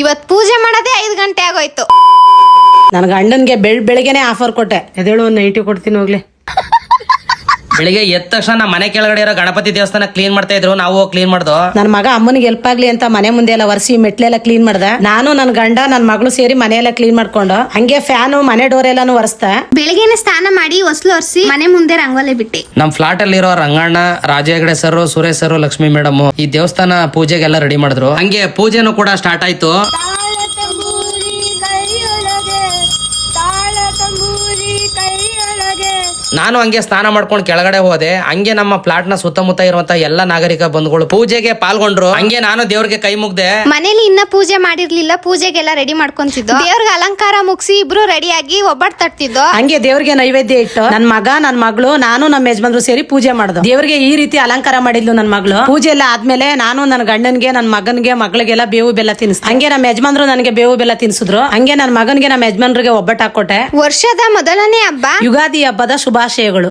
ಇವತ್ ಪೂಜೆ ಮಾಡೋದೇ 5 ಗಂಟೆ ಆಗೋಯ್ತು. ನನ್ನ ಗಂಡನ್ಗೆ ಬೆಳಿಗ್ಗೆನೆ ಆಫರ್ ಕೊಟ್ಟೆ, ಎದೇಳು ಒಂದು 90 ಕೊಡ್ತೀನಿ ಹೋಗ್ಲಿ. ಬೆಳಿಗ್ಗೆ ಎದ್ದ ತಕ್ಷಣ ನಮ್ಮ ಮನೆ ಕೆಳಗಡೆ ಇರೋ ಗಣಪತಿ ದೇವಸ್ಥಾನ ಕ್ಲೀನ್ ಮಾಡ್ತಾ ಇದ್ರು, ನಾವು ಕ್ಲೀನ್ ಮಾಡ್ದು. ನನ್ನ ಮಗ ಅಮ್ಮನಿಗೆ ಹೆಲ್ಪ್ ಆಗ್ಲಿ ಅಂತ ಮನೆ ಮುಂದೆ ಎಲ್ಲ ಒರೆಸಿ ಮೆಟ್ಲೆಲ್ಲ ಕ್ಲೀನ್ ಮಾಡ್ದೆ. ನಾನು ನನ್ನ ಗಂಡ ನನ್ನ ಮಗಳು ಸೇರಿ ಮನೆಯೆಲ್ಲ ಕ್ಲೀನ್ ಮಾಡ್ಕೊಂಡು ಹಂಗೆ ಫ್ಯಾನು ಮನೆ ಡೋರ್ ಎಲ್ಲಾನು ಒರೆಸ್ತಾ. ಬೆಳಿಗ್ಗೆನೆ ಸ್ನಾನ ಮಾಡಿ ಹೊಸ್ಲು ಒರೆಸಿ ಮನೆ ಮುಂದೆ ರಂಗೋಲಿ ಬಿಟ್ಟಿ. ನಮ್ ಫ್ಲಾಟ್ ಅಲ್ಲಿರೋ Ranganna, Raja Hegde sir, Suresh sir, Lakshmi madam ಈ ದೇವಸ್ಥಾನ ಪೂಜೆಗೆಲ್ಲ ರೆಡಿ ಮಾಡಿದ್ರು. ಹಂಗೆ ಪೂಜೆನೂ ಕೂಡ ಸ್ಟಾರ್ಟ್ ಆಯ್ತು. ನಾನು ಹಂಗೆ ಸ್ನಾನ ಮಾಡ್ಕೊಂಡು ಕೆಳಗಡೆ ಹೋದೆ. ಹಂಗೆ ನಮ್ಮ ಫ್ಲಾಟ್ ನ ಸುತ್ತಮುತ್ತ ಇರುವಂತ ಎಲ್ಲಾ ನಾಗರಿಕ ಬಂಧುಗಳು ಪೂಜೆಗೆ ಪಾಲ್ಗೊಂಡ್ರು. ಹಂಗೆ ನಾನು ದೇವ್ರಿಗೆ ಕೈ ಮುಗ್ದೆ. ಮನೇಲಿ ಇನ್ನ ಪೂಜೆ ಮಾಡಿರ್ಲಿಲ್ಲ, ಪೂಜೆಗೆಲ್ಲ ರೆಡಿ ಮಾಡ್ಕೊಂತಿದ್ದು. ದೇವ್ರಿಗೆ ಅಲಂಕಾರ ಮುಗಿಸಿ ಇಬ್ರು ರೆಡಿಯಾಗಿ ಒಬ್ಬಟ್ಟು ತಟ್ತಿದ್ದು. ಹಂಗೆ ದೇವ್ರಿಗೆ ನೈವೇದ್ಯ ಇಟ್ಟು ನನ್ನ ಮಗ, ನನ್ನ ಮಗಳು, ನಾನು ನಮ್ಮ ಯಜಮಾನ್ರು ಸೇರಿ ಪೂಜೆ ಮಾಡ್ದು. ದೇವ್ರಿಗೆ ಈ ರೀತಿ ಅಲಂಕಾರ ಮಾಡಿದ್ಲು ನನ್ನ ಮಗಳು. ಪೂಜೆ ಎಲ್ಲ ಆದ್ಮೇಲೆ ನಾನು ನನ್ನ ಗಂಡನ್ಗೆ, ನನ್ನ ಮಗನ್ಗೆ, ಮಗಳಿಗೆಲ್ಲ ಬೇವು ಬೆಲ್ಲ ತಿನ್ಸ್. ಹಂಗೆ ನಮ್ಮ ಯಜಮಾನ್ರು ನನಗೆ ಬೇವು ಬೆಲ್ಲ ತಿನ್ಸಿದ್ರು. ಹಂಗೆ ನನ್ನ ಮಗನ್ಗೆ, ನಮ್ಮ ಯಜಮಾನ್ರಿಗೆ ಒಬ್ಬಟ್ಟು ಹಾಕೊಟ್ಟೆ. ವರ್ಷದ ಮೊದಲನೇ ಹಬ್ಬ ಯುಗಾದಿ ಹಬ್ಬದ ಶುಭಾಶಯಗಳು.